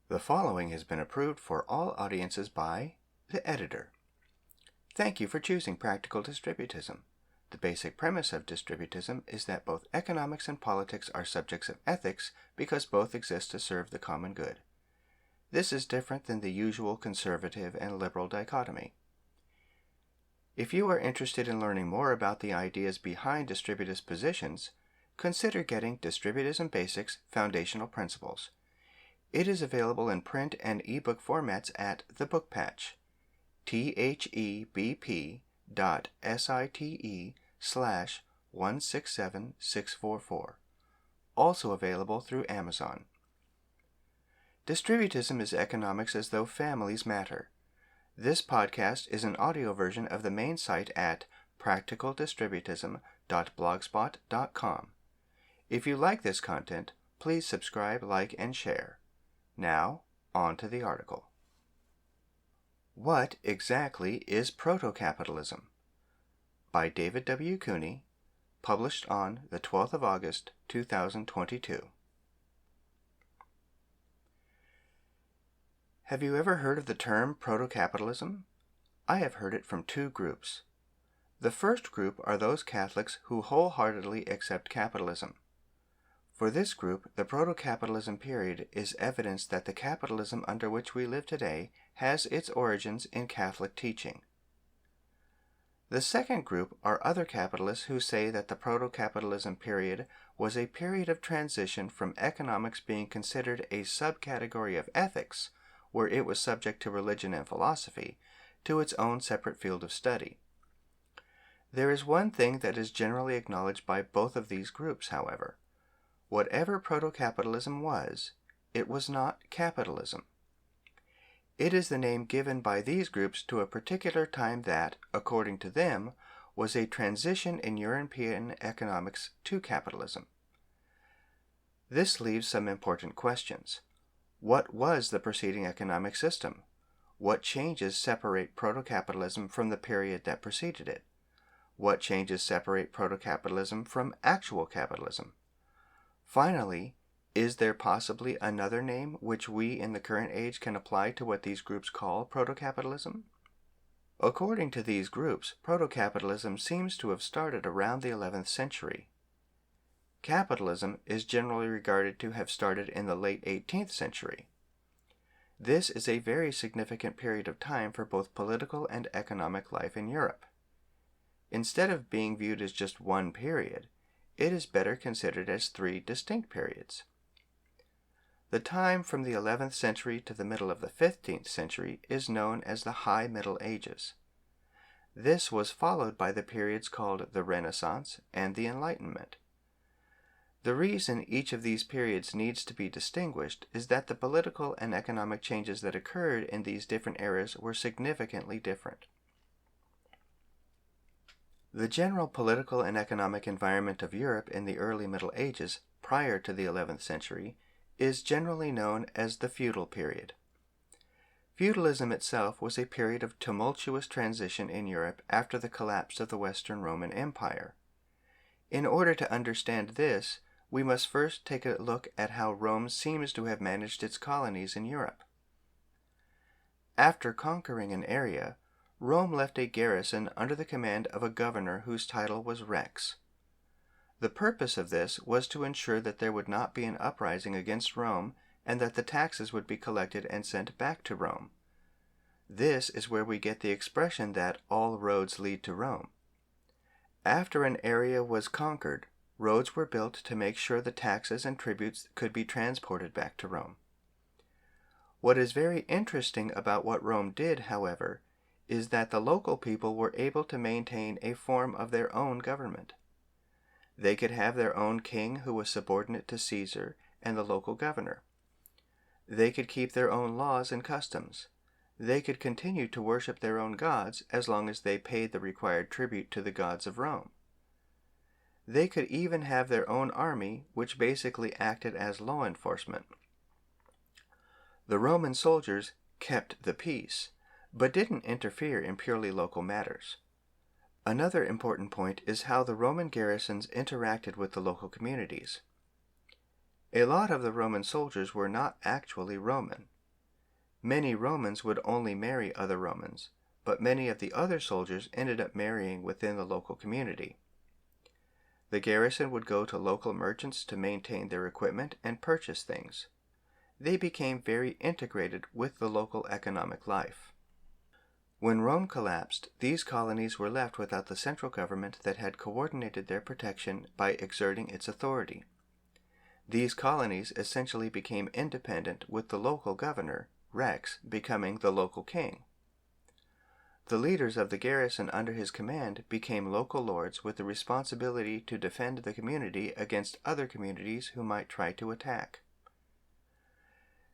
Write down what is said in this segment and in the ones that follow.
The following has been approved for all audiences by the editor. Thank you for choosing Practical Distributism. The basic premise of distributism is that both economics and politics are subjects of ethics because both exist to serve the common good. This is different than the usual conservative and liberal dichotomy. If you are interested in learning more about the ideas behind distributist positions, consider getting Distributism Basics Foundational Principles. It is available in print and ebook formats at the Book Patch, thebp.site/167644, also available through Amazon. Distributism is economics as though families matter. This podcast is an audio version of the main site at practicaldistributism.blogspot.com. If you like this content, please subscribe, like, and share. Now, on to the article. What exactly is proto-capitalism? By David W. Cooney, published on the 12th of August, 2022. Have you ever heard of the term proto-capitalism? I have heard it from two groups. The first group are those Catholics who wholeheartedly accept capitalism. For this group, the proto-capitalism period is evidence that the capitalism under which we live today has its origins in Catholic teaching. The second group are other capitalists who say that the proto-capitalism period was a period of transition from economics being considered a subcategory of ethics, where it was subject to religion and philosophy, to its own separate field of study. There is one thing that is generally acknowledged by both of these groups, however. Whatever proto-capitalism was, it was not capitalism. It is the name given by these groups to a particular time that, according to them, was a transition in European economics to capitalism. This leaves some important questions. What was the preceding economic system? What changes separate proto-capitalism from the period that preceded it? What changes separate proto-capitalism from actual capitalism? Finally, is there possibly another name which we in the current age can apply to what these groups call proto-capitalism? According to these groups, proto-capitalism seems to have started around the 11th century. Capitalism is generally regarded to have started in the late 18th century. This is a very significant period of time for both political and economic life in Europe. Instead of being viewed as just one period, it is better considered as three distinct periods. The time from the 11th century to the middle of the 15th century is known as the High Middle Ages. This was followed by the periods called the Renaissance and the Enlightenment. The reason each of these periods needs to be distinguished is that the political and economic changes that occurred in these different eras were significantly different. The general political and economic environment of Europe in the early Middle Ages, prior to the 11th century, is generally known as the feudal period. Feudalism itself was a period of tumultuous transition in Europe after the collapse of the Western Roman Empire. In order to understand this, we must first take a look at how Rome seems to have managed its colonies in Europe. After conquering an area, Rome left a garrison under the command of a governor whose title was Rex. The purpose of this was to ensure that there would not be an uprising against Rome and that the taxes would be collected and sent back to Rome. This is where we get the expression that all roads lead to Rome. After an area was conquered, roads were built to make sure the taxes and tributes could be transported back to Rome. What is very interesting about what Rome did, however, is that the local people were able to maintain a form of their own government. They could have their own king who was subordinate to Caesar and the local governor. They could keep their own laws and customs. They could continue to worship their own gods as long as they paid the required tribute to the gods of Rome. They could even have their own army, which basically acted as law enforcement. The Roman soldiers kept the peace, but didn't interfere in purely local matters. Another important point is how the Roman garrisons interacted with the local communities. A lot of the Roman soldiers were not actually Roman. Many Romans would only marry other Romans, but many of the other soldiers ended up marrying within the local community. The garrison would go to local merchants to maintain their equipment and purchase things. They became very integrated with the local economic life. When Rome collapsed, these colonies were left without the central government that had coordinated their protection by exerting its authority. These colonies essentially became independent, with the local governor, Rex, becoming the local king. The leaders of the garrison under his command became local lords with the responsibility to defend the community against other communities who might try to attack.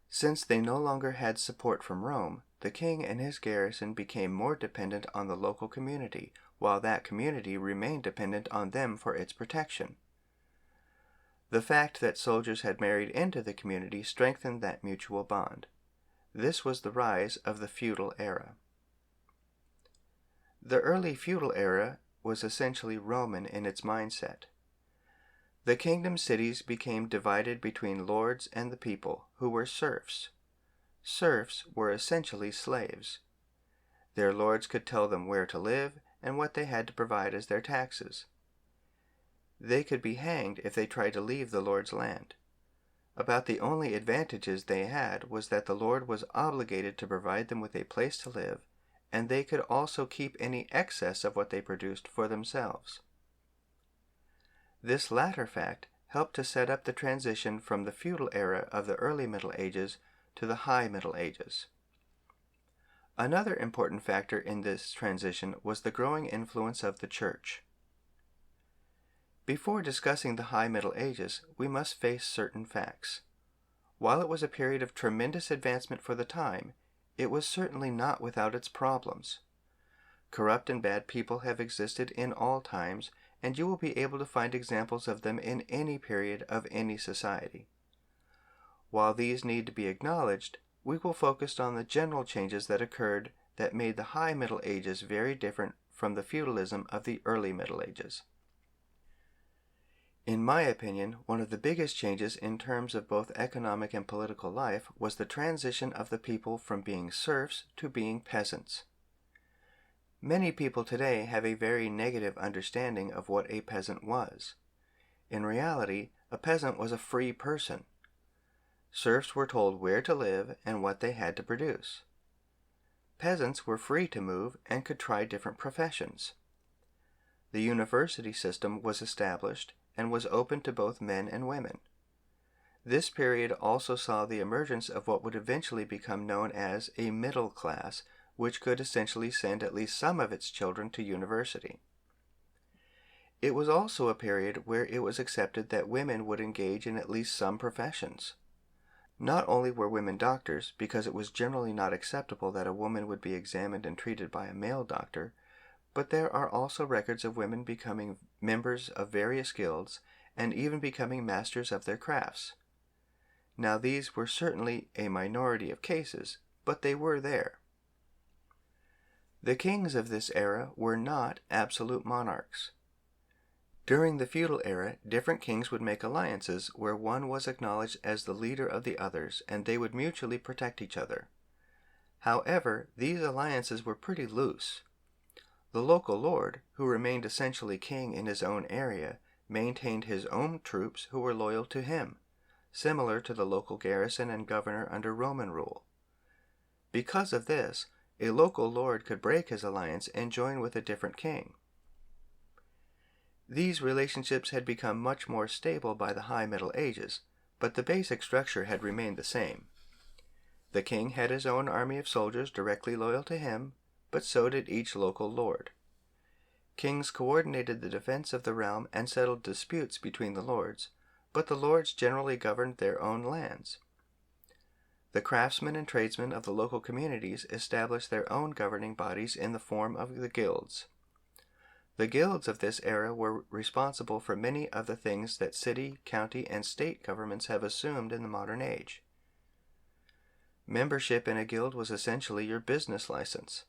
Since they no longer had support from Rome, the king and his garrison became more dependent on the local community, while that community remained dependent on them for its protection. The fact that soldiers had married into the community strengthened that mutual bond. This was the rise of the feudal era. The early feudal era was essentially Roman in its mindset. The kingdom cities became divided between lords and the people, who were serfs. Serfs were essentially slaves. Their lords could tell them where to live and what they had to provide as their taxes. They could be hanged if they tried to leave the lord's land. About the only advantages they had was that the lord was obligated to provide them with a place to live, and they could also keep any excess of what they produced for themselves. This latter fact helped to set up the transition from the feudal era of the early Middle Ages to the High Middle Ages. Another important factor in this transition was the growing influence of the Church. Before discussing the High Middle Ages, we must face certain facts. While it was a period of tremendous advancement for the time, it was certainly not without its problems. Corrupt and bad people have existed in all times, and you will be able to find examples of them in any period of any society. While these need to be acknowledged, we will focus on the general changes that occurred that made the High Middle Ages very different from the feudalism of the early Middle Ages. In my opinion, one of the biggest changes in terms of both economic and political life was the transition of the people from being serfs to being peasants. Many people today have a very negative understanding of what a peasant was. In reality, a peasant was a free person. Serfs were told where to live and what they had to produce. Peasants were free to move and could try different professions. The university system was established and was open to both men and women. This period also saw the emergence of what would eventually become known as a middle class, which could essentially send at least some of its children to university. It was also a period where it was accepted that women would engage in at least some professions. Not only were women doctors, because it was generally not acceptable that a woman would be examined and treated by a male doctor, but there are also records of women becoming members of various guilds and even becoming masters of their crafts. Now these were certainly a minority of cases, but they were there. The kings of this era were not absolute monarchs. During the feudal era, different kings would make alliances where one was acknowledged as the leader of the others, and they would mutually protect each other. However, these alliances were pretty loose. The local lord, who remained essentially king in his own area, maintained his own troops who were loyal to him, similar to the local garrison and governor under Roman rule. Because of this, a local lord could break his alliance and join with a different king. These relationships had become much more stable by the High Middle Ages, but the basic structure had remained the same. The king had his own army of soldiers directly loyal to him, but so did each local lord. Kings coordinated the defense of the realm and settled disputes between the lords, but the lords generally governed their own lands. The craftsmen and tradesmen of the local communities established their own governing bodies in the form of the guilds. The guilds of this era were responsible for many of the things that city, county, and state governments have assumed in the modern age. Membership in a guild was essentially your business license.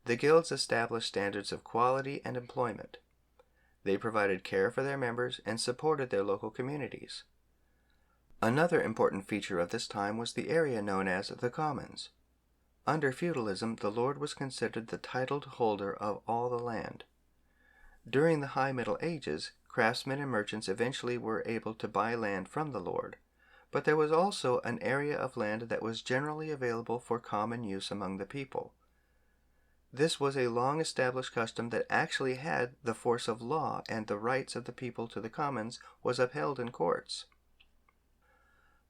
The guilds established standards of quality and employment. They provided care for their members and supported their local communities. Another important feature of this time was the area known as the commons. Under feudalism, the lord was considered the titled holder of all the land. During the High Middle Ages, craftsmen and merchants eventually were able to buy land from the lord, but there was also an area of land that was generally available for common use among the people. This was a long-established custom that actually had the force of law, and the rights of the people to the commons was upheld in courts.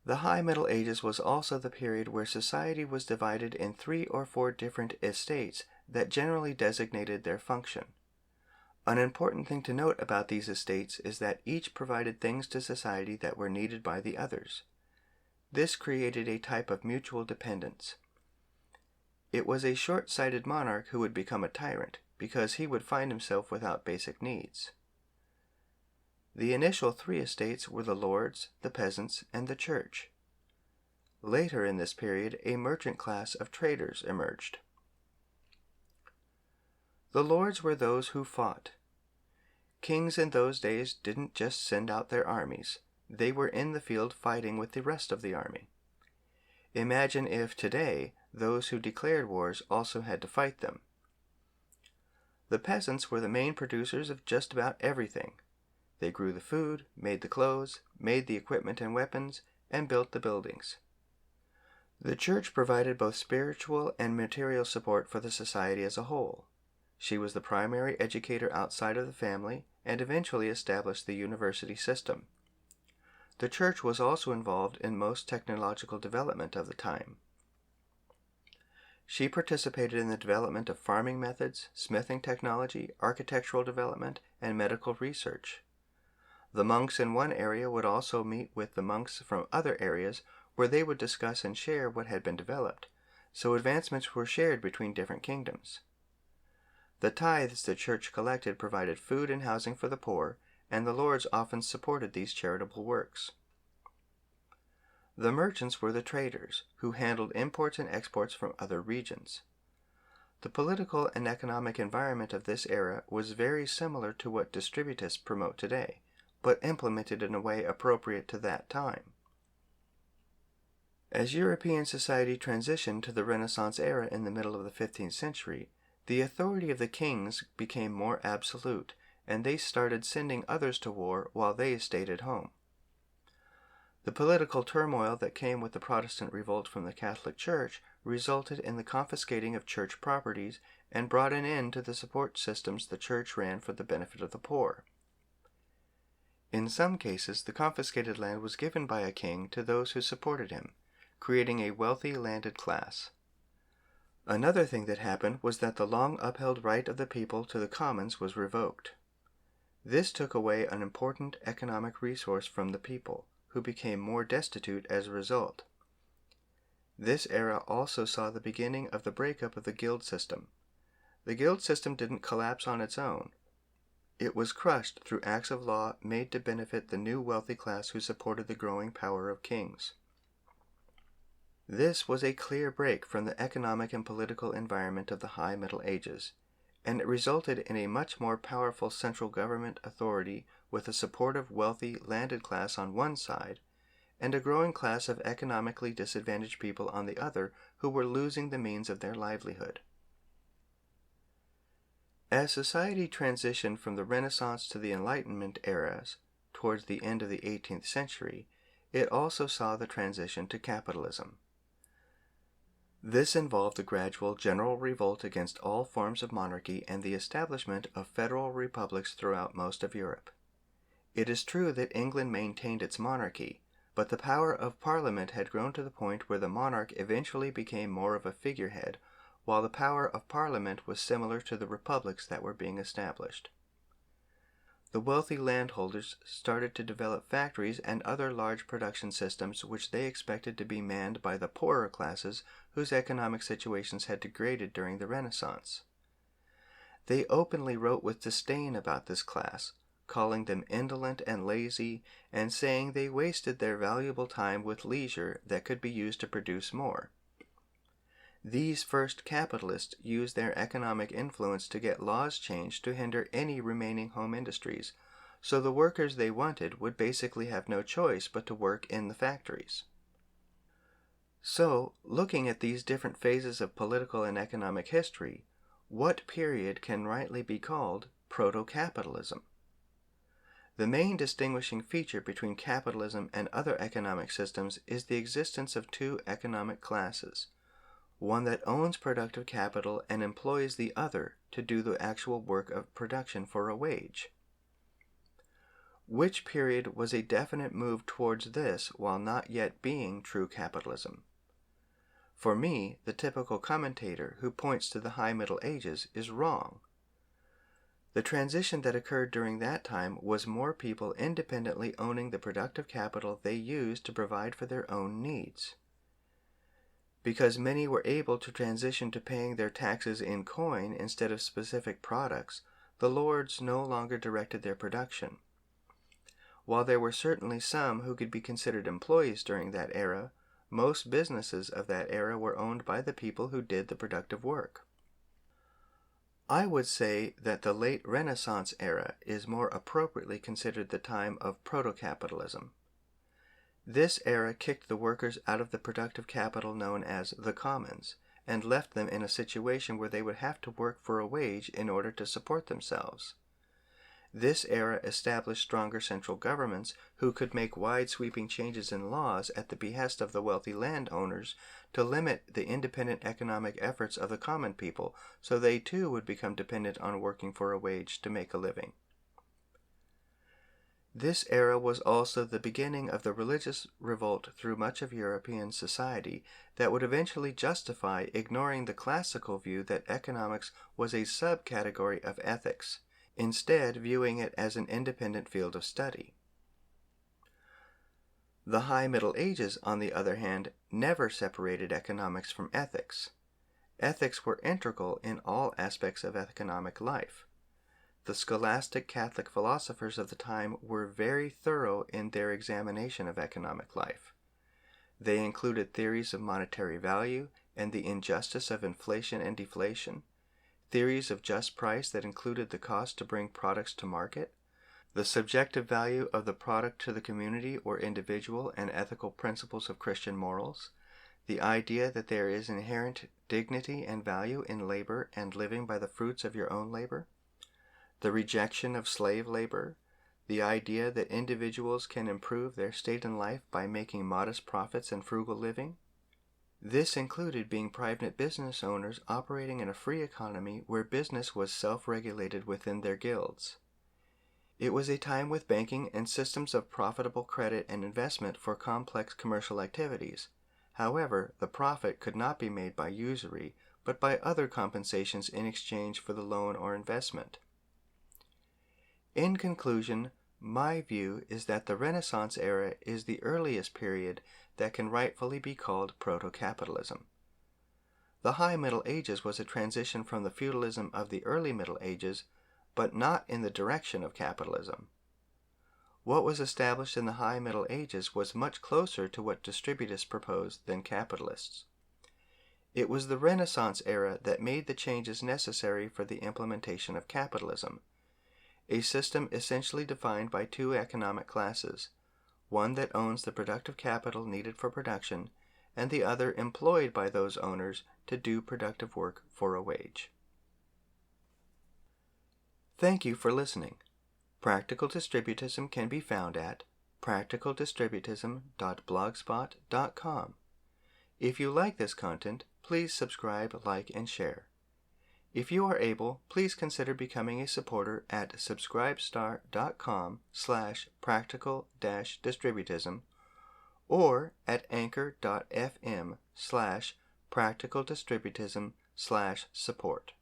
The High Middle Ages was also the period where society was divided in 3 or 4 different estates that generally designated their function. An important thing to note about these estates is that each provided things to society that were needed by the others. This created a type of mutual dependence. It was a short-sighted monarch who would become a tyrant, because he would find himself without basic needs. The initial 3 estates were the lords, the peasants, and the church. Later in this period, a merchant class of traders emerged. The lords were those who fought. Kings in those days didn't just send out their armies. They were in the field fighting with the rest of the army. Imagine if today those who declared wars also had to fight them. The peasants were the main producers of just about everything. They grew the food, made the clothes, made the equipment and weapons, and built the buildings. The church provided both spiritual and material support for the society as a whole. She was the primary educator outside of the family and eventually established the university system. The church was also involved in most technological development of the time. She participated in the development of farming methods, smithing technology, architectural development, and medical research. The monks in one area would also meet with the monks from other areas where they would discuss and share what had been developed, so advancements were shared between different kingdoms. The tithes the church collected provided food and housing for the poor, and the lords often supported these charitable works. The merchants were the traders, who handled imports and exports from other regions. The political and economic environment of this era was very similar to what distributists promote today, but implemented in a way appropriate to that time. As European society transitioned to the Renaissance era in the middle of the 15th century, the authority of the kings became more absolute, and they started sending others to war while they stayed at home. The political turmoil that came with the Protestant revolt from the Catholic Church resulted in the confiscating of church properties and brought an end to the support systems the church ran for the benefit of the poor. In some cases, the confiscated land was given by a king to those who supported him, creating a wealthy landed class. Another thing that happened was that the long upheld right of the people to the commons was revoked. This took away an important economic resource from the people, who became more destitute as a result. This era also saw the beginning of the breakup of the guild system. The guild system didn't collapse on its own. It was crushed through acts of law made to benefit the new wealthy class who supported the growing power of kings. This was a clear break from the economic and political environment of the High Middle Ages, and it resulted in a much more powerful central government authority with a supportive, wealthy, landed class on one side, and a growing class of economically disadvantaged people on the other who were losing the means of their livelihood. As society transitioned from the Renaissance to the Enlightenment eras towards the end of the 18th century, it also saw the transition to capitalism. This involved the gradual general revolt against all forms of monarchy and the establishment of federal republics throughout most of Europe. It is true that England maintained its monarchy, but the power of Parliament had grown to the point where the monarch eventually became more of a figurehead, while the power of Parliament was similar to the republics that were being established. The wealthy landholders started to develop factories and other large production systems which they expected to be manned by the poorer classes whose economic situations had degraded during the Renaissance. They openly wrote with disdain about this class, calling them indolent and lazy, and saying they wasted their valuable time with leisure that could be used to produce more. These first capitalists used their economic influence to get laws changed to hinder any remaining home industries, so the workers they wanted would basically have no choice but to work in the factories. So, looking at these different phases of political and economic history, what period can rightly be called proto-capitalism? The main distinguishing feature between capitalism and other economic systems is the existence of two economic classes, one that owns productive capital and employs the other to do the actual work of production for a wage. Which period was a definite move towards this while not yet being true capitalism? For me, the typical commentator who points to the High Middle Ages is wrong. The transition that occurred during that time was more people independently owning the productive capital they used to provide for their own needs. Because many were able to transition to paying their taxes in coin instead of specific products, the lords no longer directed their production. While there were certainly some who could be considered employees during that era, most businesses of that era were owned by the people who did the productive work. I would say that the late Renaissance era is more appropriately considered the time of proto-capitalism. This era kicked the workers out of the productive capital known as the commons, and left them in a situation where they would have to work for a wage in order to support themselves. This era established stronger central governments who could make wide-sweeping changes in laws at the behest of the wealthy landowners to limit the independent economic efforts of the common people, so they too would become dependent on working for a wage to make a living. This era was also the beginning of the religious revolt through much of European society that would eventually justify ignoring the classical view that economics was a subcategory of ethics, instead viewing it as an independent field of study. The High Middle Ages, on the other hand, never separated economics from ethics. Ethics were integral in all aspects of economic life. The scholastic Catholic philosophers of the time were very thorough in their examination of economic life. They included theories of monetary value and the injustice of inflation and deflation, theories of just price that included the cost to bring products to market, the subjective value of the product to the community or individual and ethical principles of Christian morals, the idea that there is inherent dignity and value in labor and living by the fruits of your own labor, the rejection of slave labor, the idea that individuals can improve their state in life by making modest profits and frugal living. This included being private business owners operating in a free economy where business was self-regulated within their guilds. It was a time with banking and systems of profitable credit and investment for complex commercial activities. However, the profit could not be made by usury, but by other compensations in exchange for the loan or investment. In conclusion, my view is that the Renaissance era is the earliest period that can rightfully be called proto-capitalism. The High Middle Ages was a transition from the feudalism of the early Middle Ages, but not in the direction of capitalism. What was established in the High Middle Ages was much closer to what distributists proposed than capitalists. It was the Renaissance era that made the changes necessary for the implementation of capitalism, a system essentially defined by two economic classes, one that owns the productive capital needed for production, and the other employed by those owners to do productive work for a wage. Thank you for listening. Practical Distributism can be found at practicaldistributism.blogspot.com. If you like this content, please subscribe, like, and share. If you are able, please consider becoming a supporter at subscribestar.com/practical-distributism or at anchor.fm/practicaldistributism/support.